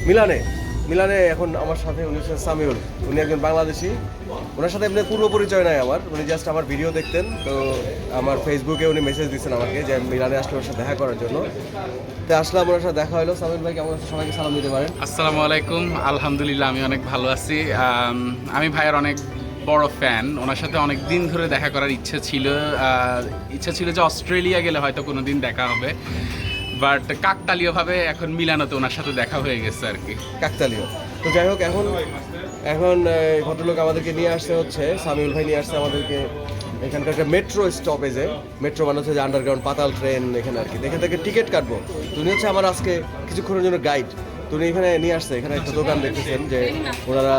মিলানে মিলানে এখন আমার সাথে উনি হচ্ছেন সামিউল, উনি একজন বাংলাদেশি। ওনার সাথে এমনি পূর্ব পরিচয় নাই আমার, উনি জাস্ট আমার ভিডিও দেখতেন, তো আমার ফেসবুকে উনি মেসেজ দিচ্ছেন আমাকে যে মিলানে আসলে ওর সাথে দেখা করার জন্য। তো আসলাম, ওনার সাথে দেখা হলো। সামিউল ভাই কেমন আছে? সবাইকে সালাম দিতে পারেন। আসসালামু আলাইকুম। আলহামদুলিল্লাহ, আমি অনেক ভালো আছি। আমি ভাইয়ের অনেক বড় ফ্যান। ওনার সাথে অনেক দিন ধরে দেখা করার ইচ্ছা ছিল যে অস্ট্রেলিয়া গেলে হয়তো কোনো দিন দেখা হবে, বাট কাকতালীয়ভাবে এখন মিলানোতে ওনার সাথে দেখা হয়ে গেছে আর কি। কাকতালীয়। তো যাই হোক, এখন এখন এই ভদ্রলোক আমাদেরকে নিয়ে আসছে, হচ্ছে সামিউল ভাই নিয়ে আসছে আমাদেরকে এখানকার একটা মেট্রো স্টপেজে। মেট্রো মানে হচ্ছে যে আন্ডারগ্রাউন্ড পাতাল ট্রেন এখানে আর কি। এখান থেকে টিকিট কাটবো। তুমি হচ্ছে আমার আজকে কিছুক্ষণের জন্য গাইড। তুমি এখানে নিয়ে আসছে, এখানে একটা দোকান দেখতেছেন যে ওনারা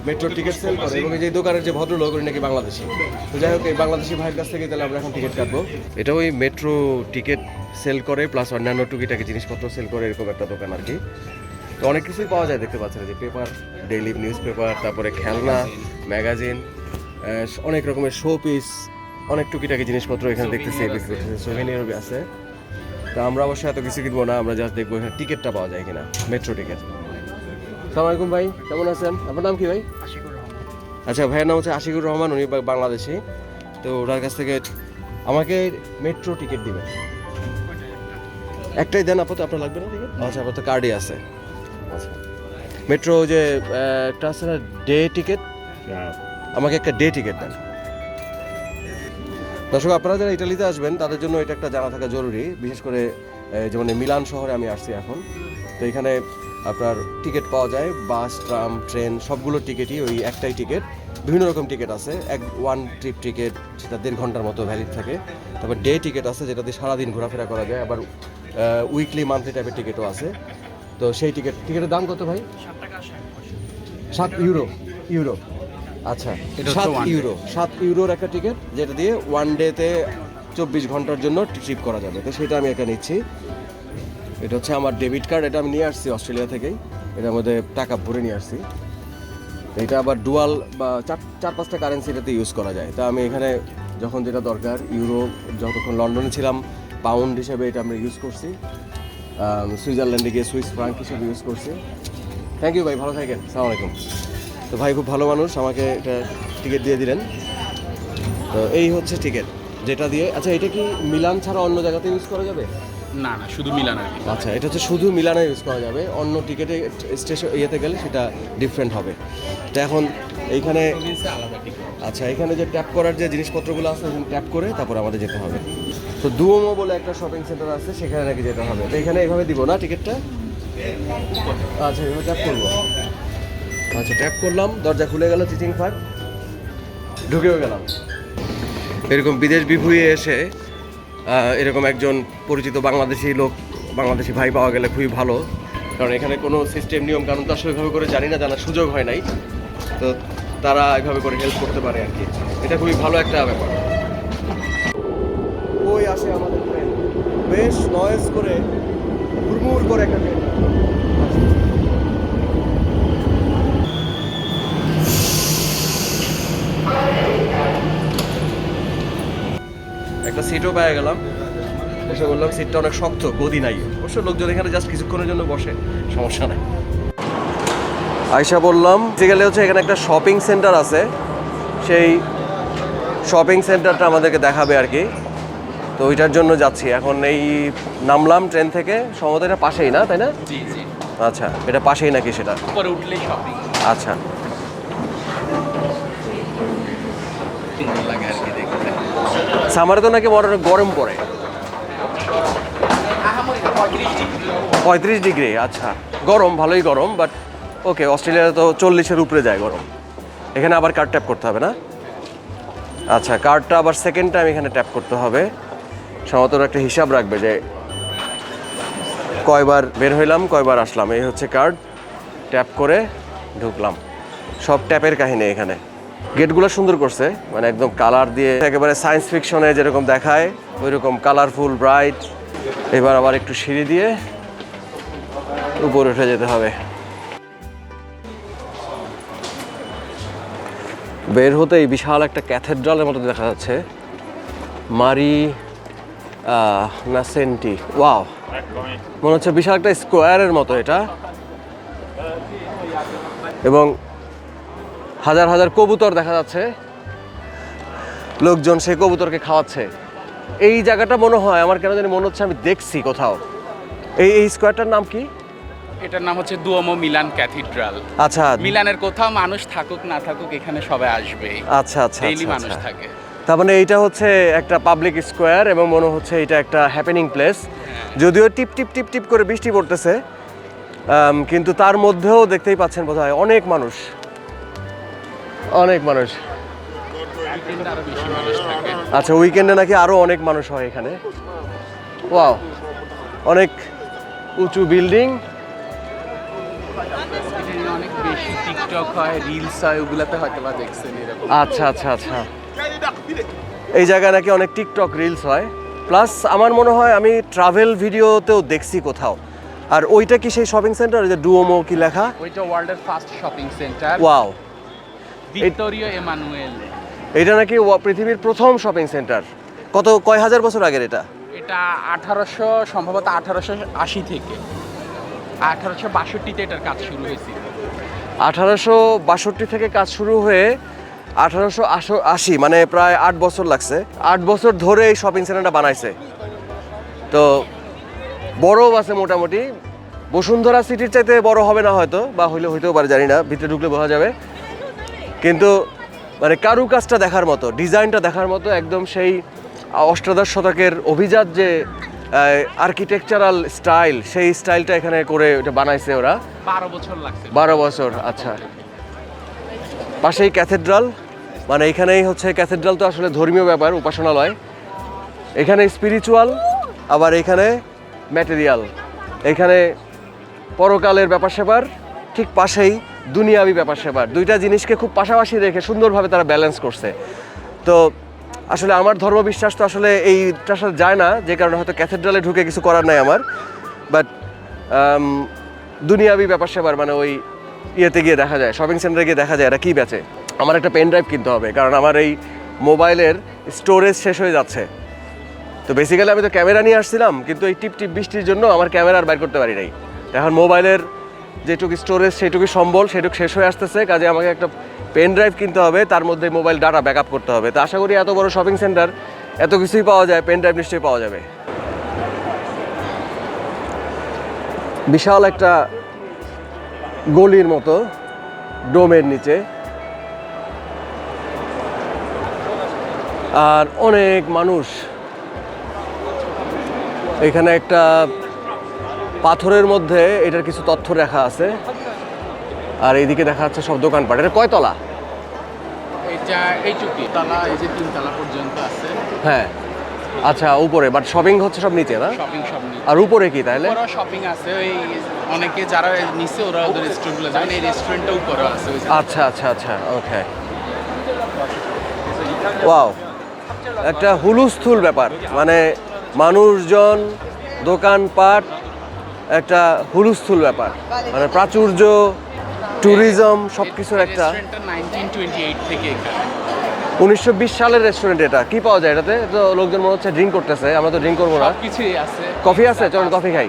মেট্রোর টিকিট সেল করে, এবং যে দোকানের যে ভদ্রলোক উনি নাকি বাংলাদেশি। তো যাই হোক, এই বাংলাদেশি ভাইয়ের কাছ থেকে তাহলে আমরা এখন টিকিট কাটবো। এটা ওই মেট্রো টিকিট সেল করে প্লাস অন্যান্য টুকিটাকি জিনিসপত্র সেল করে, এরকম একটা দোকান আর কি। তো অনেক কিছুই পাওয়া যায়, দেখতে পাচ্ছেন যে পেপার, ডেইলি নিউজ পেপার, তারপরে খেলনা, ম্যাগাজিন, অনেক রকমের শো পিস, অনেক টুকিটাকি জিনিসপত্র এখানে দেখতেছি, সোভেনিয়ারও আছে। তা আমরা অবশ্যই এত কিছু কিনবো না, আমরা জাস্ট দেখবো এখানে টিকিটটা পাওয়া যায় কিনা, মেট্রো টিকিট। সালাম আলাইকুম ভাই, কেমন আছেন? আপনার নাম কি ভাই? আচ্ছা, ভাইয়ের নাম হচ্ছে আশিকুর রহমান, উনি বাংলাদেশি। তো ওনার কাছ থেকে আমাকে মেট্রো টিকিট দিবেন। একটাই দেন আপাতত, আপনার লাগবে না টিকিট? আচ্ছা, আপাতত কার্ডই আছে। আচ্ছা, মেট্রো যে একটা আছে না, ডে টিকিট, আমাকে একটা ডে টিকিট দেন। দর্শক, আপনারা যারা ইটালিতে আসবেন তাদের জন্য এটা একটা জানা থাকা জরুরি, বিশেষ করে যেমন মিলান শহরে আমি আসছি এখন। তো এখানে আপনার টিকিট পাওয়া যায়, বাস, ট্রাম, ট্রেন, সবগুলো টিকিটই ওই একটাই টিকিট। বিভিন্ন রকম টিকিট আছে, ওয়ান ট্রিপ টিকিট, সেটা 1.5 ঘন্টার মতো ভ্যালিড থাকে। তারপর ডে টিকিট আছে, যেটা দিয়ে সারাদিন ঘোরাফেরা করা যায়। আবার উইকলি, মান্থলি টাইপের টিকিটও আছে। তো সেই টিকিটের দাম কত ভাই? 7 ইউরো। ইউরো, আচ্ছা, 7 ইউরোর একটা টিকিট, যেটা দিয়ে ওয়ান ডেতে 24 ঘন্টার জন্য ট্রিপ করা যাবে। তো সেটা আমি এখানে নিচ্ছি। এটা হচ্ছে আমার ডেবিট কার্ড, এটা আমি নিয়ে আসছি অস্ট্রেলিয়া থেকেই, এটার মধ্যে টাকা ভরে নিয়ে আসছি। এটা আবার ডুয়াল বা 4-5টা কারেন্সি এটাতে ইউজ করা যায়। তা আমি এখানে যখন যেটা দরকার, ইউরো যতক্ষণ লন্ডনে ছিলাম পাউন্ড হিসেবে এটা আমরা ইউজ করছি, সুইজারল্যান্ডে গিয়ে সুইস ফ্রাঙ্ক হিসেবে ইউজ করছি। থ্যাংক ইউ ভাই, ভালো থাকেন, আসসালামু আলাইকুম। তো ভাই খুব ভালো মানুষ, আমাকে এটা টিকিট দিয়ে দিলেন। তো এই হচ্ছে টিকিট, যেটা দিয়ে, আচ্ছা এটা কি মিলান ছাড়া অন্য জায়গাতে ইউজ করা যাবে? না না, শুধু মিলান আর কি। আচ্ছা, এটা হচ্ছে শুধু মিলানে ইউজ করা যাবে, অন্য টিকিটে স্টেশন ইয়েতে গেলে সেটা ডিফারেন্ট হবে। তো এখন এইখানে আলাদা টিকিট। আচ্ছা, এখানে যে ট্যাপ করার যে জিনিসপত্রগুলো আছে, ট্যাপ করে তারপর আমাদের যেতে হবে। তো দুয়োমো বলে একটা শপিং সেন্টার আছে, সেখানে নাকি যেতে হবে। তো এখানে এইভাবে দিব না টিকিটটা? আচ্ছা, এভাবে ট্যাপ করবো। আচ্ছা, ট্যাপ করলাম, দরজা খুলে গেল, চিচিং ফাঁক, ঢুকেও গেলাম। এরকম বিদেশ বিভুঁইয়ে এসে এরকম একজন পরিচিত বাংলাদেশি লোক, বাংলাদেশি ভাই পাওয়া গেলে খুবই ভালো, কারণ এখানে কোনো সিস্টেম নিয়ম কানুন তো আসলে এভাবে করে জানি না, জানার সুযোগ হয় নাই। তো তারা এভাবে করে হেল্প করতে পারে আর কি, এটা খুবই ভালো একটা ব্যাপার। ওই আসে আমাদের ট্রেন, বেশ নয়েজ করে, হুড়মুড় করে একটা ট্রেন। একটা সিটও পেয়ে গেলাম, এসে বললাম সিটটা অনেক শক্ত, গদি নাই। অবশ্য লোকজন এখানে জাস্ট কিছুক্ষণের জন্য বসে, সমস্যা নাই। আয়শা বললাম যে গেলে হচ্ছে এখানে একটা শপিং সেন্টার আছে, সেই শপিং সেন্টারটা আমাদেরকে দেখাবে আর কি। তো ওইটার জন্য যাচ্ছি এখন। এই নামলাম ট্রেন থেকে, সম্ভবত এটা পাশেই না, তাই না? জি জি, আচ্ছা, এটা পাশেই নাকি সেটা? উপরে উঠলেই শপিং। আচ্ছা, সুন্দর লাগে আর কি দেখতে। সামারে তো নাকি বড় গরম পড়ে, 35 ডিগ্রি। আচ্ছা, গরম, ভালোই গরম, বাট ওকে। অস্ট্রেলিয়াতে তো 40-এর উপরে যায় গরম। এখানে আবার কার্ড ট্যাপ করতে হবে না? আচ্ছা, কার্ডটা আবার সেকেন্ড টাইম এখানে ট্যাপ করতে হবে। সম্ভবত ওরা একটা হিসাব রাখবে যে কয়বার বের হইলাম, কয়বার আসলাম। এই হচ্ছে কার্ড, ট্যাপ করে ঢুকলাম। সব ট্যাপের কাহিনী এখানে। গেটগুলো সুন্দর করছে, মানে একদম কালার দিয়ে, একেবারে সায়েন্স ফিকশনে যেরকম দেখায় ওই রকম কালারফুল, ব্রাইট। এবার আবার একটু সিঁড়ি দিয়ে উপরে উঠে যেতে হবে। বের হতেই বিশাল একটা ক্যাথেড্রালের মতো দেখা যাচ্ছে, মারি নাসেন্টি। ওয়াও, মনে হচ্ছে বিশাল একটা স্কোয়ারের মতো এটা। এবং হাজার হাজার কবুতর দেখা যাচ্ছে, লোকজন সেই কবুতরকে খাওয়াচ্ছে। এই জায়গাটা মনে হয় আমার কেন জানি মনে হচ্ছে আমি দেখছি কোথাও। এই স্কোয়ারটার নাম কি? এটার নাম হচ্ছে দুওমো মিলান ক্যাথিড্রাল। আচ্ছা মিলানের কোথাও মানুষ থাকুক না থাকুক এখানে সবাই আসবে, আচ্ছা আচ্ছা ডেইলি আচ্ছা, মানুষ আচ্ছা। থাকে। তার মানে এইটা হচ্ছে একটা পাবলিক স্কোয়ার এবং মনে হচ্ছে এটা একটা হ্যাপেনিং প্লেস। যদিও টিপ টিপ টিপ টিপ করে বৃষ্টি পড়তেছে, কিন্তু তার মধ্যেও দেখতেই পাচ্ছেন বোধহয় অনেক মানুষ, অনেক মানুষ। উইকেন্ডে আরো বেশি মানুষ থাকে। আচ্ছা, উইকেন্ডে নাকি আরো অনেক মানুষ হয় এখানে। ওয়াও, অনেক উঁচু বিল্ডিং। এখানে অনেক বেশি টিকটক হয়, রিলস হয়, ওগুলাতে হয়তো বা দেখছেন এরকম। আচ্ছা আচ্ছা আচ্ছা, এই জায়গায় নাকি অনেক টিকটক রিলস হয়। প্লাস আমার মনে হয় আমি ট্রাভেল ভিডিওতেও দেখছি কোথাও। আর ওইটা কি সেই শপিং সেন্টার, যে ডুওমো কি লেখা? ওইটা ওয়ার্ল্ডের first shopping centre, wow, Victoria Emmanuel. এটা নাকি পৃথিবীর প্রথম শপিং সেন্টার। কয় হাজার বছর আগের এটা? এটা সম্ভবত 1880 থেকে 1862-তে এটার কাজ শুরু হয়েছিল। 1862 থেকে কাজ শুরু হয়ে 1880, মানে প্রায় 8 বছর লাগছে। 8 বছর ধরে এই শপিং সেন্টারটা বানাইছে। তো বড়ও আছে মোটামুটি, বসুন্ধরা সিটির চাইতে বড় হবে না হয়তো, বা হইতেও পারে জানি না, ভিতরে ঢুকলে বোঝা যাবে। কিন্তু মানে কারুকাজটা দেখার মতো, ডিজাইনটা দেখার মতো, একদম সেই অষ্টাদশ শতকের অভিজাত যে আর্কিটেকচারাল স্টাইল, সেই স্টাইলটা এখানে করে ওটা বানাইছে ওরা। 12 বছর লাগছে। 12 বছর, আচ্ছা। পাশেই ক্যাথেড্রাল, মানে এখানেই হচ্ছে ক্যাথেড্রাল তো আসলে ধর্মীয় ব্যাপার, উপাসনালয়। এখানে স্পিরিচুয়াল, আবার এখানে ম্যাটেরিয়াল। এখানে পরকালের ব্যাপার স্যাপার, ঠিক পাশেই দুনিয়াবি ব্যাপার স্যাপার। দুইটা জিনিসকে খুব পাশাপাশি রেখে সুন্দরভাবে তারা ব্যালেন্স করছে। তো আসলে আমার ধর্মবিশ্বাস তো আসলে এইটার সাথে যায় না, যে কারণে হয়তো ক্যাথেড্রালে ঢুকে কিছু করার নাই আমার। বাট দুনিয়াবি ব্যাপার স্যাপার মানে ওই ইয়েতে গিয়ে দেখা যায়, শপিং সেন্টারে গিয়ে দেখা যায় এরা কী বেচে। আমার একটা পেন ড্রাইভ কিনতে হবে, কারণ আমার এই মোবাইলের স্টোরেজ শেষ হয়ে যাচ্ছে। তো বেসিক্যালি আমি তো ক্যামেরা নিয়ে আসছিলাম, কিন্তু এই টিপ টিপ বৃষ্টির জন্য আমার ক্যামেরা আর বাইর করতে পারি নাই। এখন মোবাইলের যেটুকু স্টোরেজ সেইটুকু সম্বল সেটুকু শেষ হয়ে আসতেছে, কাজে আমাকে একটা পেন ড্রাইভ কিনতে হবে, তার মধ্যে মোবাইল ডাটা ব্যাকআপ করতে হবে। তো আশা করি এত বড় শপিং সেন্টার এত কিছুই পাওয়া যায়, পেন ড্রাইভ নিশ্চয়ই পাওয়া যাবে। বিশাল একটা গলির মতো ডোমের নিচে, আর অনেক মানুষ। এখানে একটা পাথরের মধ্যে এটার কিছু তথ্য লেখা আছে, আর এইদিকে দেখা যাচ্ছে সব দোকানপাট। এটা কয়তলা? এটা এইটুকুই তলা, এই যে 3 তলা পর্যন্ত আছে। হ্যাঁ, আচ্ছা, উপরে, বাট শপিং হচ্ছে সব নিচে না? শপিং সব নিচে। আর উপরে কি তাহলে? উপরেও শপিং আছে, ওই অনেকে যারা নিচে ওরা ওদের রেস্টুরেন্টগুলো যান, এই রেস্টুরেন্টটা উপরেও আছে। আচ্ছা আচ্ছা আচ্ছা, ওকে। ওয়াও, একটা হুলুস্থুল ব্যাপার, মানে মানুষজন, দোকানপাট, একটা হুলুস্থুল ব্যাপার, মানে প্রাচুর্য, ট্যুরিজম, সব কিছুর একটা। রেস্টুরেন্টটা 1928 থেকে এখানে। 1920 সালের রেস্টুরেন্ট। এটা কি পাওয়া যায় এটাতে? তো লোকজন মনে হচ্ছে ড্রিঙ্ক করতেছে, আমরা তো ড্রিঙ্ক করবো না। কিছুই আছে। কফি আছে, চলুন কফি খাই।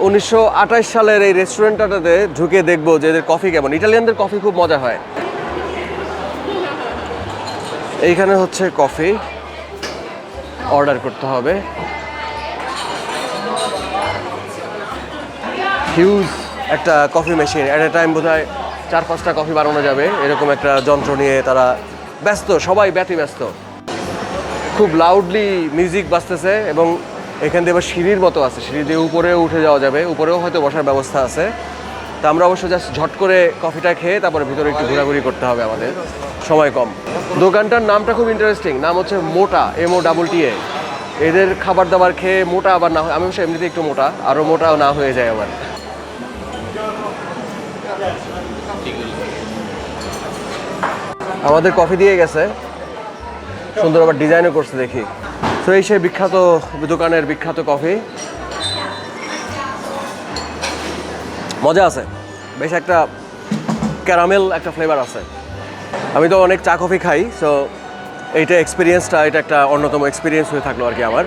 1928 সালের এই রেস্টুরেন্টটাতে ঢুকে দেখবো যে এদের কফি কেমন। ইটালিয়ানদের কফি খুব মজা হয়। এইখানে হচ্ছে কফি অর্ডার করতে হবে। হিউজ একটা coffee machine, at a time বোধহয় 4-5টা কফি বানানো যাবে, এরকম একটা যন্ত্র নিয়ে তারা ব্যস্ত, সবাই ব্যস্ত। খুব লাউডলি মিউজিক বাজতেছে, এবং এখান দিয়ে আবার সিঁড়ির মতো আছে, সিঁড়ি দিয়ে উপরেও উঠে যাওয়া যাবে, উপরেও হয়তো বসার ব্যবস্থা আছে। তা আমরা অবশ্য জাস্ট ঝট করে কফিটা খেয়ে তারপরে ভিতরে একটু ঘোরাঘুরি করতে হবে, আমাদের সময় কম। দোকানটার নামটা খুব ইন্টারেস্টিং, নাম হচ্ছে মোটা, MOTTA। এদের খাবার দাবার খেয়ে মোটা আবার না হয়, আমি অবশ্য এমনিতে একটু মোটা, আরও মোটাও না হয়ে যায় আবার। আমাদের কফি দিয়ে গেছে, সুন্দর আবার ডিজাইনও করছে দেখি। তো এই সেই বিখ্যাত দোকানের বিখ্যাত কফি, মজা আছে, বেশ একটা ক্যারামেল একটা ফ্লেভার আছে। আমি তো অনেক চা কফি খাই, সো এইটা এক্সপিরিয়েন্সটা, এটা একটা অন্যতম এক্সপিরিয়েন্স হয়ে থাকলো আর কি আমার।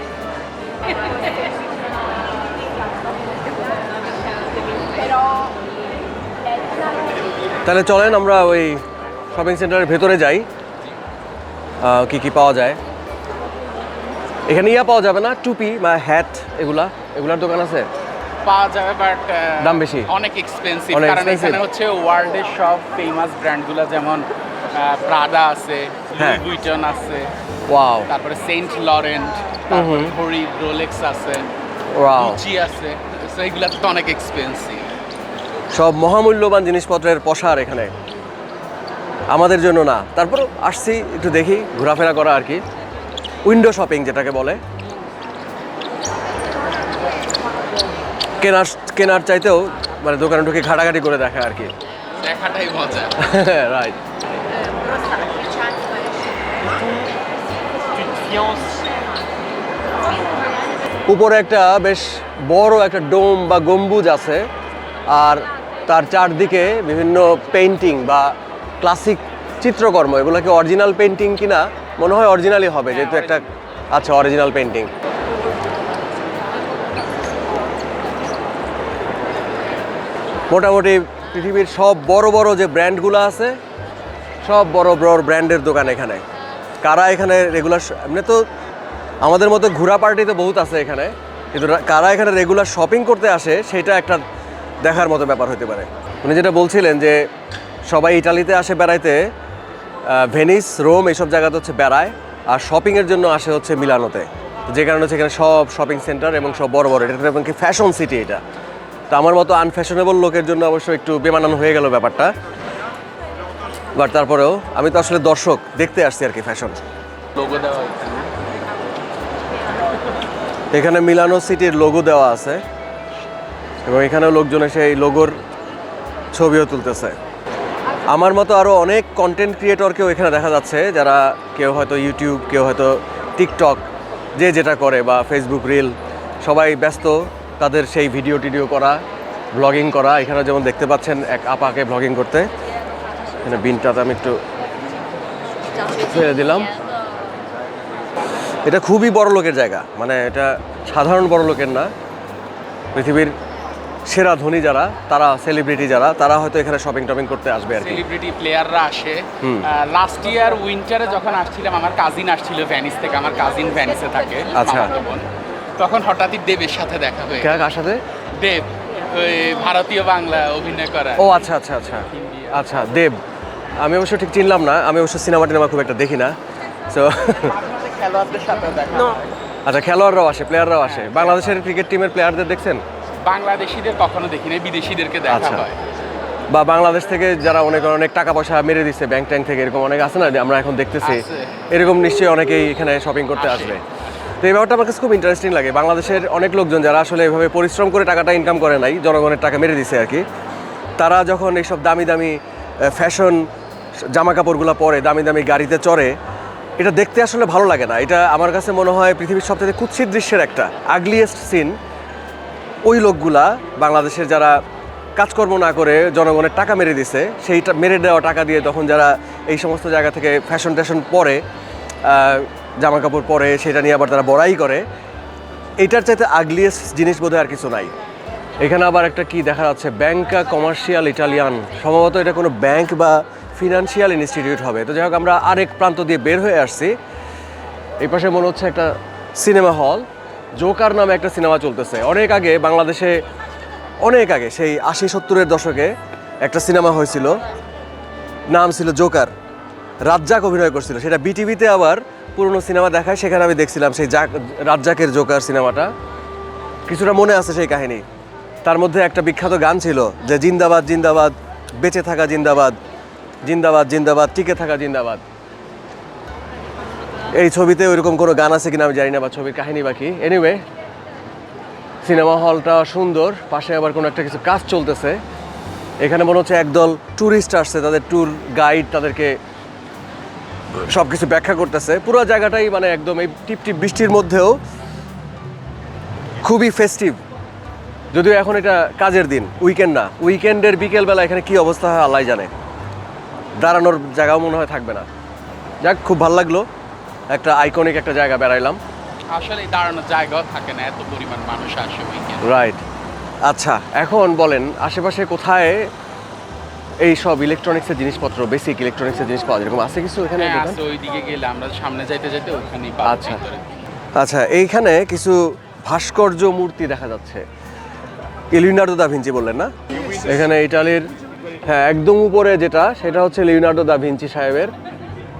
তাহলে চলেন আমরা ওই শপিং সেন্টারের ভেতরে যাই, কি কি পাওয়া যায়। এখানে পাওয়া যাবে না, টুপি বা হ্যাট এগুলার দোকান আছে? পাওয়া যাবে, বাট দাম বেশি, অনেক এক্সপেন্সিভ। অনেক কারণ expensive। এখানে হচ্ছে ওয়ার্ল্ডের সব ফেমাস ব্র্যান্ডগুলো, যেমন প্রাডা আছে, হ্যাঁ। লুই ভুইটন আছে, ওয়াও তারপরে সেন্ট লরেন্ট, তারপরে ঘড়ি রোলেক্স আছে, ওয়াও, গুচি আছে। সো এগুলা তো অনেক এক্সপেন্সিভ। সব মহামূল্যবান জিনিসপত্রের পসার এখানে, আমাদের জন্য না। তারপর আসছি একটু দেখি, ঘোরাফেরা করা আর কি, উইন্ডো শপিং যেটাকে বলে। কেনার চাইতেও মানে দোকানে ঢুকে ঘাটাঘাটি করে দেখা আর কি। দেখাটাই মজা। রাইট। উপরে একটা বেশ বড় একটা ডোম বা গম্বুজ আছে, আর তার চারদিকে বিভিন্ন পেইন্টিং বা ক্লাসিক চিত্রকর্ম। এগুলো কি অরিজিনাল পেইন্টিং কিনা? মনে হয় অরিজিনালই হবে, যেহেতু একটা আচ্ছা অরিজিনাল পেইন্টিং। মোটামুটি পৃথিবীর সব বড় বড় যে ব্র্যান্ডগুলো আছে, সব বড় বড় ব্র্যান্ডের দোকান এখানে। কারা এখানে রেগুলার, এমনি তো আমাদের মতো ঘোরা পার্টি তো বহুত আছে এখানে, কিন্তু কারা এখানে রেগুলার শপিং করতে আসে সেটা একটা দেখার মতো ব্যাপার হতে পারে। উনি যেটা বলছিলেন যে সবাই ইটালিতে আসে বেড়াইতে, ভেনিস, রোম এইসব জায়গাতে হচ্ছে বেড়ায়, আর শপিংয়ের জন্য আসে হচ্ছে মিলানোতে, যে কারণে হচ্ছে এখানে সব শপিং সেন্টার এবং সব বড় বড়, এটা এবং কি ফ্যাশন সিটি এটা। তো আমার মতো আনফ্যাশনেবল লোকের জন্য অবশ্য একটু বেমানানো হয়ে গেল ব্যাপারটা, বাট তারপরেও আমি তো আসলে দর্শক, দেখতে আসছি আর কি ফ্যাশন। লোগো দেওয়া এখানে। এখানে মিলানো সিটির লোগো দেওয়া আছে, এবং এখানেও লোকজন এসে এই লোগোর ছবিও তুলতেছে। আমার মতো আরও অনেক কন্টেন্ট ক্রিয়েটরকেও এখানে দেখা যাচ্ছে, যারা কেউ হয়তো ইউটিউব, কেউ হয়তো টিকটক, যে যেটা করে, বা ফেসবুক রিল, সবাই ব্যস্ত তাদের সেই ভিডিও টিডিও করা, ব্লগিং করা। এখানে যেমন দেখতে পাচ্ছেন এক আপাকে ব্লগিং করতে। এখানে বিনটাতে আমি একটু ফেলে দিলাম। এটা খুবই বড় লোকের জায়গা, মানে এটা সাধারণ বড় লোকের না। পৃথিবীর সেরা ধনী যারা, তারা সেলিব্রিটি যারা, তারা হয়তো এখানে শপিং টপিং করতে আসবে আর কি। সেলিব্রিটি প্লেয়াররা আসে। লাস্ট ইয়ার উইন্টারে যখন আসছিলাম, আমার কাজিন আসছিল ভ্যানিস থেকে, আমার কাজিন ভ্যানিসে থাকে, আচ্ছা। মামাতো বোন। তখন হঠাৎই দেবের সাথে দেখা হয়ে গেল। কার সাথে? দেব, ওই ভারতীয় বাংলা অভিনয় করা। ও আচ্ছা আচ্ছা আচ্ছা আচ্ছা, দেব। আমি অবশ্য ঠিক চিনলাম না, আমি অবশ্য সিনেমা টিনেমা খুব একটা দেখি না। সো খেলোয়াড়দের সাথে দেখা হয়। আচ্ছা, খেলোয়াড়রাও আসে, প্লেয়াররাও আসে। বাংলাদেশের ক্রিকেট টিমের প্লেয়ারদের দেখছেন? বাংলাদেশিদের কখনো দেখি নাই, বিদেশিদেরকে দেখা আচ্ছা। হয়। বা বাংলাদেশ থেকে যারা অনেক অনেক টাকা পয়সা মেরে দিচ্ছে ব্যাংক ট্যাঙ্ক থেকে, এরকম অনেক আছে না, যে আমরা এখন দেখতেছি, আছে। এরকম নিশ্চয়ই অনেকেই এখানে শপিং করতে আসে। আসবে। তো এই ব্যাপারটা আমার কাছে খুব ইন্টারেস্টিং লাগে। বাংলাদেশের অনেক লোকজন যারা আসলে এভাবে পরিশ্রম করে টাকাটা ইনকাম করে নাই, জনগণের টাকা মেরে দিচ্ছে আর কি, তারা যখন এইসব দামি দামি ফ্যাশন জামা কাপড়গুলো পরে, দামি দামি গাড়িতে চড়ে, এটা দেখতে আসলে ভালো লাগে না। এটা আমার কাছে মনে হয় পৃথিবীর সবথেকে কুৎসিত দৃশ্যের একটা, আগলিয়েস্ট সিন। ওই লোকগুলা বাংলাদেশের যারা কাজকর্ম না করে জনগণের টাকা মেরে দিছে, সেইটা মেরে দেওয়া টাকা দিয়ে তখন যারা এই সমস্ত জায়গা থেকে ফ্যাশন ট্যাশন পরে, জামা কাপড় পরে, সেটা নিয়ে আবার তারা বড়াই করে, এইটার চাইতে আগলিয়েস্ট জিনিস বোধহয় আর কিছু নাই। এখানে আবার একটা কি দেখা যাচ্ছে, ব্যাংকা কমার্শিয়াল ইটালিয়ান, সম্ভবত এটা কোনো ব্যাংক বা ফিনান্সিয়াল ইনস্টিটিউট হবে। তো যাই হোক, আমরা আরেক প্রান্ত দিয়ে বের হয়ে আসছি। এই পাশে মনে হচ্ছে একটা সিনেমা হল, জোকার নামে একটা সিনেমা চলতেছে। অনেক আগে বাংলাদেশে, অনেক আগে, সেই 80-70-এর দশকে একটা সিনেমা হয়েছিল, নাম ছিল জোকার। রাজ্জাক অভিনয় করছিল, সেটা বিটিভিতে আবার পুরনো সিনেমা দেখায়, সেখানে আমি দেখছিলাম সেই রাজ্জাকের জোকার সিনেমাটা। কিছুটা মনে আছে সেই কাহিনী। তার মধ্যে একটা বিখ্যাত গান ছিল যে জিন্দাবাদ জিন্দাবাদ, বেঁচে থাকা জিন্দাবাদ, জিন্দাবাদ জিন্দাবাদ, টিকে থাকা জিন্দাবাদ। এই ছবিতে ওইরকম কোনো গান আছে কিনা আমি জানি না, বা ছবির কাহিনী বাকি। এনিওয়ে, সিনেমা হলটা সুন্দর, পাশে আবার কোনো একটা কিছু কাজ চলতেছে। এখানে মনে হচ্ছে একদল ট্যুরিস্ট আসছে, তাদের ট্যুর গাইড তাদেরকে সব কিছু ব্যাখ্যা করতেছে। পুরো জায়গাটাই মানে একদম এই টিপটিপ বৃষ্টির মধ্যেও খুবই ফেস্টিভ। যদিও এখন এটা কাজের দিন, উইকেন্ড না। উইকেন্ডের বিকেলবেলা এখানে কি অবস্থা হয় আল্লাহ জানে, দাঁড়ানোর জায়গাও মনে হয় থাকবে না। যাক, খুব ভালো লাগলো, একটা আইকনিক একটা জায়গা বেড়াইলাম। আসলে দাঁড়ানোর জায়গাও থাকে না, এত পরিমাণ মানুষ আসে উইকেন্ড। রাইট। আচ্ছা, এখন বলেন আশেপাশে কোথায় এই সব ইলেকট্রনিক্সের জিনিসপত্র, বেসিক ইলেকট্রনিক্সের জিনিস পাওয়া যায়, এরকম আছে কিছু এখানে? হ্যাঁ দোকান? আছে, ওইদিকে গেলে আমরা সামনে যাইতে যাইতে ওখানেই আচ্ছা। আচ্ছা, এইখানে কিছু ভাস্কর্য মূর্তি দেখা যাচ্ছে। লিওনার্দো দা ভিঞ্চি বললেন না? এখানে ইটালির, হ্যাঁ একদম উপরে যেটা, সেটা হচ্ছে লিওনার্দো দা ভিঞ্চি সাহেবের।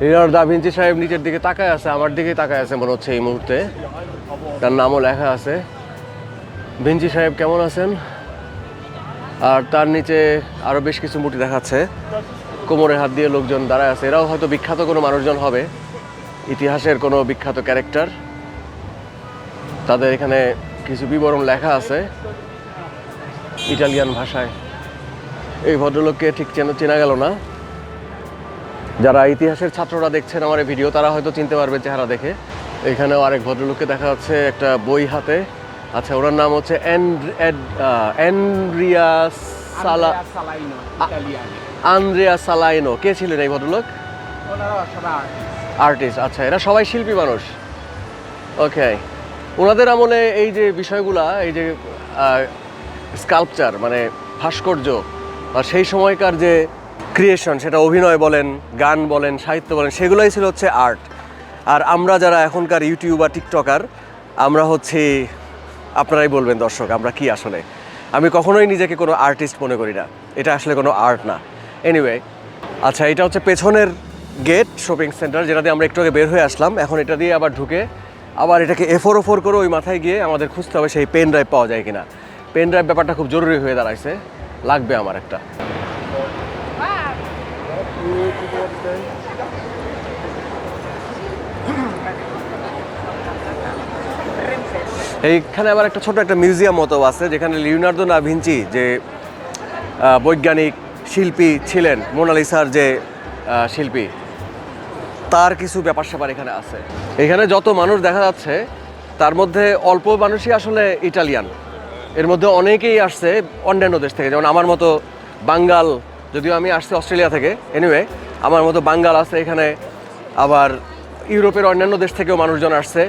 লিওনার্দো দা ভিঞ্চি সাহেব নিচের দিকে তাকায় আছে, আমার দিকে তাকায় আছে মনে হচ্ছে এই মুহূর্তে। তার নামও লেখা আছে। ভিঞ্চি সাহেব কেমন আছেন? আর তার নিচে আরও বেশ কিছু মূর্তি দেখাচ্ছে, কোমরে হাত দিয়ে লোকজন দাঁড়ায় আছে। এরাও হয়তো বিখ্যাত কোনো মানুষজন হবে, ইতিহাসের কোনো বিখ্যাত ক্যারেক্টার। তাদের এখানে কিছু বিবরণ লেখা আছে ইটালিয়ান ভাষায়। এই ভদ্রলোককে ঠিক চেনা গেল না। যারা ইতিহাসের ছাত্ররা দেখছেন আমার এই ভিডিও, তারা হয়তো চিনতে পারবে চেহারা দেখে। এখানেও আরেক ভদ্রলোককে দেখা যাচ্ছে একটা বই হাতে। আচ্ছা, ওনার নাম হচ্ছে আন্দ্রেয়া সালাইনো। কে ছিলেন এই ভদ্রলোক? আর্টিস্ট। আচ্ছা, এরা সবাই শিল্পী মানুষ। ওকে, ওনাদের আমলে এই যে বিষয়গুলা, এই যে স্কাল্পচার মানে ভাস্কর্য, আর সেই সময়কার যে ক্রিয়েশন, সেটা অভিনয় বলেন, গান বলেন, সাহিত্য বলেন, সেগুলোই ছিল হচ্ছে আর্ট। আর আমরা যারা এখনকার ইউটিউবার, টিকটকার, আমরা হচ্ছে, আপনারাই বলবেন দর্শক, আমরা কি আসলে? আমি কখনোই নিজেকে কোনো আর্টিস্ট মনে করি না, এটা আসলে কোনো আর্ট না। এনিওয়ে, আচ্ছা, এটা হচ্ছে পেছনের গেট শপিং সেন্টার, যেটা দিয়ে আমরা একটু আগে বের হয়ে আসলাম। এখন এটা দিয়ে আবার ঢুকে আবার এটাকে এফোর করে ওই মাথায় গিয়ে আমাদের খুঁজতে হবে সেই পেন ড্রাইভ পাওয়া যায় কিনা। পেন ড্রাইভ ব্যাপারটা খুব জরুরি হয়ে দাঁড়াইছে, লাগবে আমার একটা। এইখানে আবার একটা ছোট একটা মিউজিয়াম মতো আছে, যেখানে লিওনার্দো দা ভিঞ্চি যে বৈজ্ঞানিক শিল্পী ছিলেন, মোনালিসার যে শিল্পী, তার কিছু ব্যাপার স্যাপার এখানে আছে। এখানে যত মানুষ দেখা যাচ্ছে তার মধ্যে অল্প মানুষই আসলে ইটালিয়ান। এর মধ্যে অনেকেই আসছে অন্যান্য দেশ থেকে, যেমন আমার মতো বাঙ্গাল, যদিও আমি আসছি অস্ট্রেলিয়া থেকে। এনিওয়ে, আমার মতো বাঙ্গাল আছে এখানে, আবার ইউরোপের অন্যান্য দেশ থেকেও মানুষজন আসছে।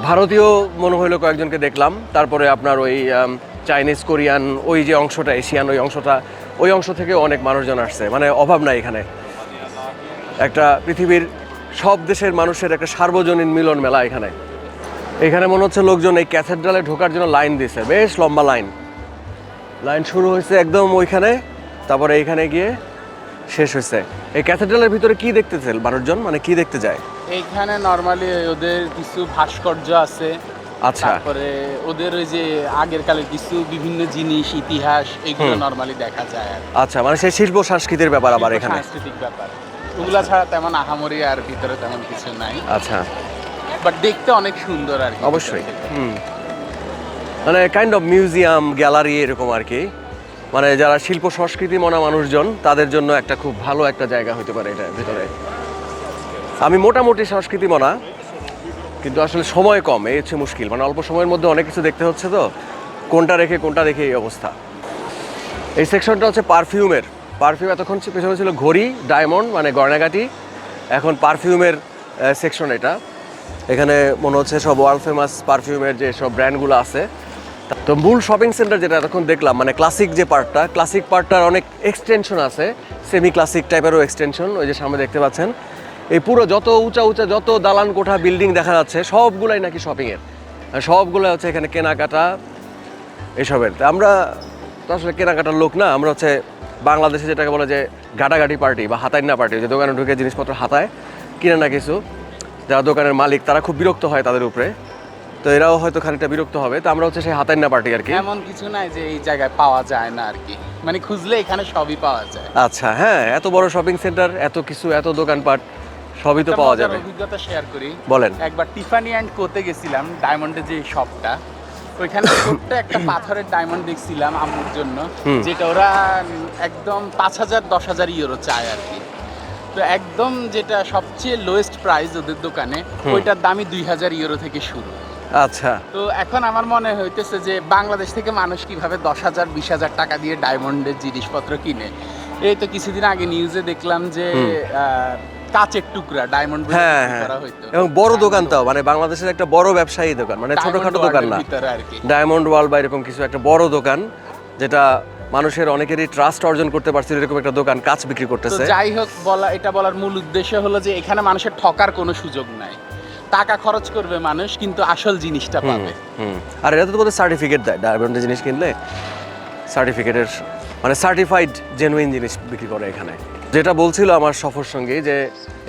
ভারতীয় মনে হইলো কয়েকজনকে দেখলাম। তারপরে আপনার ওই চাইনিজ, কোরিয়ান, ওই যে অংশটা, এশিয়ান ওই অংশ থেকেও অনেক মানুষজন আসছে। মানে অভাব নাই এখানে। একটা পৃথিবীর সব দেশের মানুষের একটা সার্বজনীন মিলন মেলা এখানে। এখানে মনে হচ্ছে লোকজন এই ক্যাথেড্রালে ঢোকার জন্য লাইন দিছে, বেশ লম্বা লাইন শুরু হয়েছে একদম ওইখানে, তারপরে এইখানে গিয়ে শেষ হয়েছে। এই ক্যাথেড্রালের ভিতরে কি দেখতেছে মানুষজন, মানে কি দেখতে যায়? এইখানে নরমালি ওদের কিছু ভাস্কর্য আছে। আচ্ছা, তারপরে ওদের ওই যে আগের কালের কিছু বিভিন্ন জিনিস, ইতিহাস, এগুলো নরমালি দেখা যায় আর আচ্ছা, মানে সেই শিল্প সংস্কৃতির ব্যাপার আবার এখানে। সাংস্কৃতিক ব্যাপার, ওগুলা ছাড়া তেমন আহামরি আর ভিতরে তেমন কিছু নাই। আচ্ছা, বাট দেখতে অনেক সুন্দর আর কি। অবশ্যই। মানে কাইন্ড অফ মিউজিয়াম, গ্যালারি এরকম আর কি। মানে যারা শিল্প সংস্কৃতি মনা মানুষজন, তাদের জন্য একটা খুব ভালো একটা জায়গা হতে পারে এটার ভিতরে। আমি মোটামুটি সংস্কৃতি মনা, কিন্তু আসলে সময় কম, এই হচ্ছে মুশকিল। মানে অল্প সময়ের মধ্যে অনেক কিছু দেখতে হচ্ছে, তো কোনটা রেখে এই অবস্থা। এই সেকশনটা হচ্ছে পারফিউমের। পারফিউম এতক্ষণ পেছনে ছিল ঘড়ি, ডায়মন্ড মানে গয়নাগাটি, এখন পারফিউমের সেকশন এটা। এখানে মনে হচ্ছে সব ওয়ার্ল্ড ফেমাস পারফিউমের যে সব ব্র্যান্ডগুলো আছে। তো মূল শপিং সেন্টার যেটা এতক্ষণ দেখলাম, মানে ক্লাসিক যে পার্টটা, ক্লাসিক পার্টটার অনেক এক্সটেনশন আছে, সেমি ক্লাসিক টাইপেরও এক্সটেনশন, ওই যে সামনে দেখতে পাচ্ছেন। এই পুরো যত উঁচা যত দালান কোঠা বিল্ডিং দেখা যাচ্ছে, সবগুলাই নাকি শপিংয়ের, সবগুলো হচ্ছে এখানে কেনাকাটা এসবের। আমরা তো আসলে কেনাকাটার লোক না, আমরা হচ্ছে বাংলাদেশে যেটাকে বলে যে ঘাটাঘাটি পার্টি বা হাতাইন্না পার্টি, যে দোকানে ঢুকে জিনিসপত্র হাতায় কিনে না কিছু। যারা দোকানের মালিক তারা খুব বিরক্ত হয় তাদের উপরে, তো এরাও হয়তো খানিকটা বিরক্ত হবে। তো আমরা হচ্ছে সেই হাতাইন্না পার্টি আর কি। এমন কিছু নাই যে এই জায়গায় পাওয়া যায় না আর কি, মানে খুঁজলে এখানে সবই পাওয়া যায়। আচ্ছা, হ্যাঁ, এত বড় শপিং সেন্টার, এত কিছু, এত দোকানপাট, সবই তো পাওয়া যাবে। অভিজ্ঞতা শেয়ার করি, বলেন। একবার টিফানি অ্যান্ড কোতে গেছিলাম, ডায়মন্ডের যে শপটা, ওইখানে ছোট্ট একটা পাথরের ডায়মন্ড দেখছিলাম আম্মুর জন্য, যেটা ওরা একদম 5,000-10,000 ইউরো চায় আর কি। তো একদম যেটা সবচেয়ে লোয়েস্ট প্রাইস ওদের দোকানে, ওইটার দামই 2,000 ইউরো থেকে শুরু। আচ্ছা, তো এখন আমার মনে হইতেছে যে বাংলাদেশ থেকে মানুষ কিভাবে 10,000-20,000 টাকা দিয়ে ডায়মন্ডের জিনিসপত্র কিনে। এই তো কিছুদিন আগে নিউজে দেখলাম যে কাচের টুকরা ডায়মন্ড করা হইতো, এবং বড় দোকান, তাও মানে বাংলাদেশের একটা বড় ব্যবসায়ী দোকান, মানে ছোটখাটো দোকান না, ডায়মন্ড ওয়ার্ল্ড বা এরকম কিছু একটা বড় দোকান, যেটা মানুষের অনেকেরই ট্রাস্ট অর্জন করতে পারছিল এরকম একটা দোকান কাঁচ বিক্রি তো করতেছে। যাই হোক, এটা বলার মূল উদ্দেশ্য হলো যে এখানে মানুষের ঠকার কোনো সুযোগ নাই। টাকা খরচ করবে মানুষ, কিন্তু আসল জিনিসটা পাবে। আর এটা তো বোধহয় সার্টিফিকেট দেয়, ডায়মন্ডের জিনিস কিনলে সার্টিফিকেটের মানে সার্টিফাইড জেনুইন জিনিস বিক্রি করে এখানে। যেটা বলছিল আমার সফর সঙ্গী যে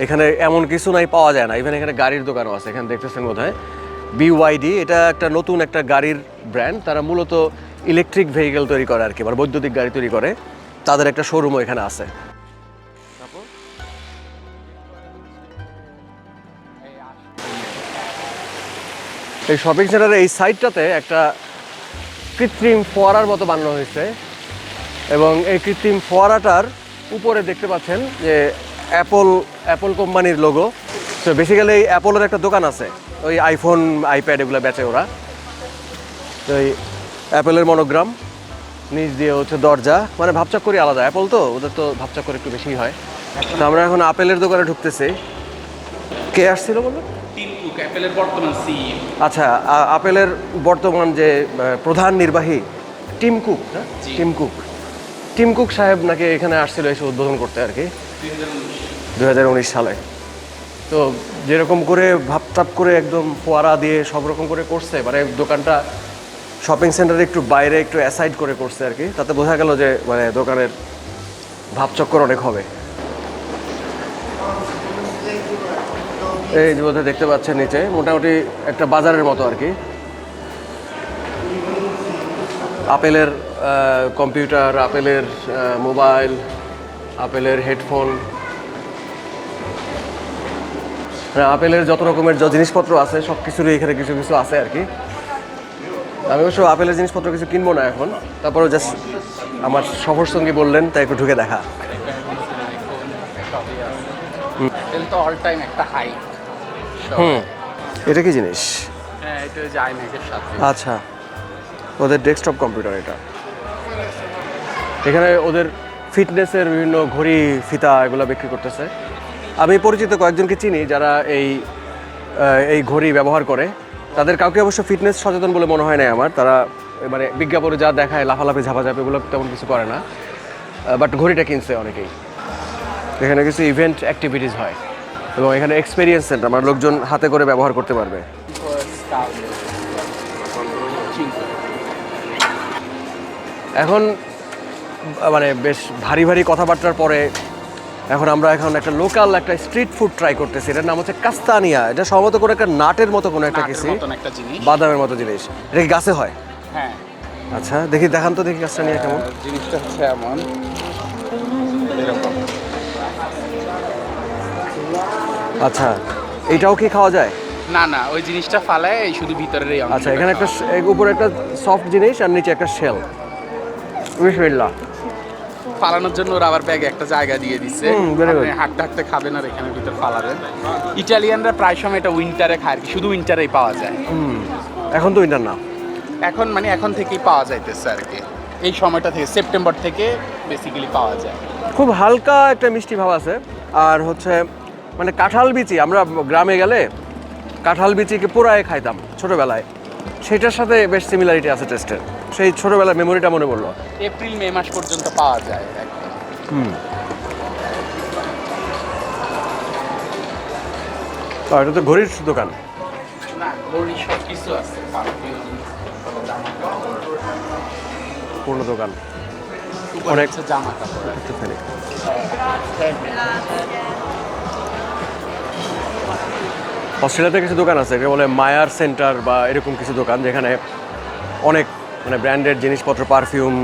এখানে এমন কিছু নাই পাওয়া যায় না, ইভেন এখানে গাড়ির দোকানও আছে। এখানে দেখতেছেন বোধহয় BYD, এটা একটা নতুন একটা গাড়ির ব্র্যান্ড। তারা মূলত ইলেকট্রিক ভেহিকেল তৈরি করে আর কি, বা বৈদ্যুতিক গাড়ি তৈরি করে। তাদের একটা শোরুমও এখানে আছে। এই শপিং সেন্টারের এই সাইডটাতে একটা কৃত্রিম ফোয়ারার মতো বানানো হয়েছে, এবং এই কৃত্রিম ফোয়ারাটার উপরে দেখতে পাচ্ছেন যে অ্যাপল কোম্পানির লোগো। তো বেসিক্যালি এই অ্যাপলের একটা দোকান আছে, ওই আইফোন আইপ্যাড এগুলো বেচে ওরা। তো এই অ্যাপেলের মনোগ্রাম, নিচ দিয়ে হচ্ছে দরজা, মানে ভাবচক্করই আলাদা। অ্যাপল তো ওদের তো ভাবচক্কর একটু বেশিই হয়। তো আমরা এখন আপেলের দোকানে ঢুকতেছি। কে আসছিল বলো? টিম কুক, অ্যাপলের বর্তমান সিইও। আচ্ছা, আপেলের বর্তমান যে প্রধান নির্বাহী টিম কুক, না? টিম কুক সাহেব নাকি এখানে আসছিল এসে উদ্বোধন করতে আর কি 2019 সালে। তো যেরকম করে ভাবটাপ করে একদম ফোয়ারা দিয়ে সব রকম করে করছে, মানে দোকানটা শপিং সেন্টারে একটু বাইরে একটু অ্যাসাইড করে করছে আর কি। তাতে বোঝা গেল যে মানে দোকানের ভাবচক্কর অনেক হবে। এই যে বোধহয় দেখতে পাচ্ছেন নিচে মোটামুটি একটা বাজারের মতো আর কি। আপেলের কম্পিউটার, আপেলের মোবাইল, আপেলের হেডফোন, আপেলের যত রকমের জিনিসপত্র আছে সব কিছুরই এখানে কিছু কিছু আছে আর কি। আমি অবশ্য আপেলের জিনিসপত্র কিছু কিনবো না এখন, তারপরেও জাস্ট আমার সফর সঙ্গী বললেন তাই একটু ঢুকে দেখা। তো অল টাইম একটা হাই। এটা কি জিনিস? হ্যাঁ, এটা ওই যে আইম্যাকের সাথে। আচ্ছা, ওদের ডেস্কটপ কম্পিউটার এটা। এখানে ওদের ফিটনেসের বিভিন্ন ঘড়ি, ফিতা এগুলো বিক্রি করতেছে। আমি পরিচিত কয়েকজনকে চিনি যারা এই ঘড়ি ব্যবহার করে। তাদের কাউকে অবশ্য ফিটনেস সচেতন বলে মনে হয় না আমার। তারা মানে বিজ্ঞাপনে যা দেখায় লাফালাফি ঝাপাঝাপি এগুলো তেমন কিছু করে না, বাট ঘড়িটা কিনছে অনেকেই। এখানে কিছু ইভেন্ট অ্যাক্টিভিটিস হয় এবং এখানে এক্সপেরিয়েন্স সেন্টার, মানে লোকজন হাতে করে ব্যবহার করতে পারবে। এখন মানে বেশ ভারী ভারী কথাবার্তার পরে এখন আমরা একটা লোকাল একটা স্ট্রিট ফুড ট্রাই করতেছি। এটার নাম হচ্ছে কাস্তানিয়া। এটা সম্ভবত করে একটা নাটের মতো কোনো একটা কিছু, বাদামের মতো জিনিস। এটা কি গাছে হয়? হ্যাঁ। আচ্ছা, দেখান তো দেখি কাস্তানিয়া কেমন। জিনিসটা হচ্ছে এমন, এরকম। আচ্ছা, এইটাও কি খাওয়া যায়? না না, ওই জিনিসটা ফালায় এই শুধু ভিতরের এই অংশটা। আচ্ছা, এখানে একটা উপরে একটা সফট জিনিস আর নিচে একটা শেল। বিসমিল্লাহ। ফালানোর জন্য ওরা আবার ব্যাগে একটা জায়গা দিয়ে দিচ্ছে, হাঁটতে হাঁটতে খাবেন আর এখানের ভিতর ফালাবেন। ইটালিয়ানরা প্রায় সময় এটা উইন্টারে খায় আর কি, শুধু উইন্টারেই পাওয়া যায়। এখন তো উইন্টার না, এখন থেকেই পাওয়া যাইতেছে আর কি। এই সময়টা থেকে সেপ্টেম্বর থেকে বেসিক্যালি পাওয়া যায়। খুব হালকা একটা মিষ্টি ভাব আছে। আর হচ্ছে মানে কাঁঠাল বিচি, আমরা গ্রামে গেলে কাঁঠাল বিচিকে পোড়ায় খাইতাম ছোটোবেলায়, সেটার সাথে বেশ সিমিলারিটি আছে টেস্টের। সেই ছোটোবেলার মেমোরিটা মনে পড়লো। এপ্রিল মে মাস পর্যন্ত পাওয়া যায় একদম। এটা তো ঘড়ির দোকান না, ঘড়ি সব কিছু আছে, পূর্ণ দোকান, অনেক জামা কাপড়। অস্ট্রেলিয়াতে কিছু দোকান আছে বলে মায়ার সেন্টার বা এরকম কিছু দোকান, যেখানে অনেক মানে ব্র্যান্ডেড জিনিসপত্র, পারফিউম,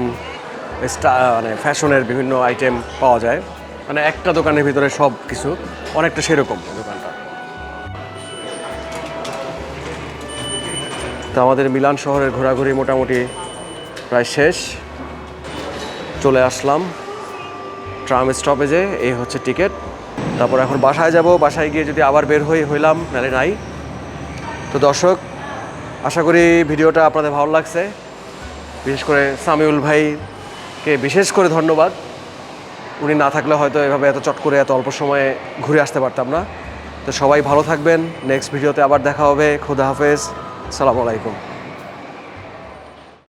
মানে ফ্যাশনের বিভিন্ন আইটেম পাওয়া যায়। মানে একটা দোকানের ভিতরে সব কিছু, অনেকটা সেরকম দোকানটা। তো আমাদের মিলান শহরের ঘোরাঘুরি মোটামুটি প্রায় শেষ। চলে আসলাম ট্রাম স্টপেজে, এই হচ্ছে টিকিট। তারপর এখন বাসায় যাব, বাসায় গিয়ে যদি আবার বের হইলাম নাহলে নাই। তো দর্শক, আশা করি ভিডিওটা আপনাদের ভালো লাগছে। বিশেষ করে সামিউল ভাইকে বিশেষ করে ধন্যবাদ। উনি না থাকলে হয়তো এভাবে এত চট করে এত অল্প সময়ে ঘুরে আসতে পারতাম না। তো সবাই ভালো থাকবেন, নেক্সট ভিডিওতে আবার দেখা হবে। খুদা হাফেজ, আসসালামু আলাইকুম।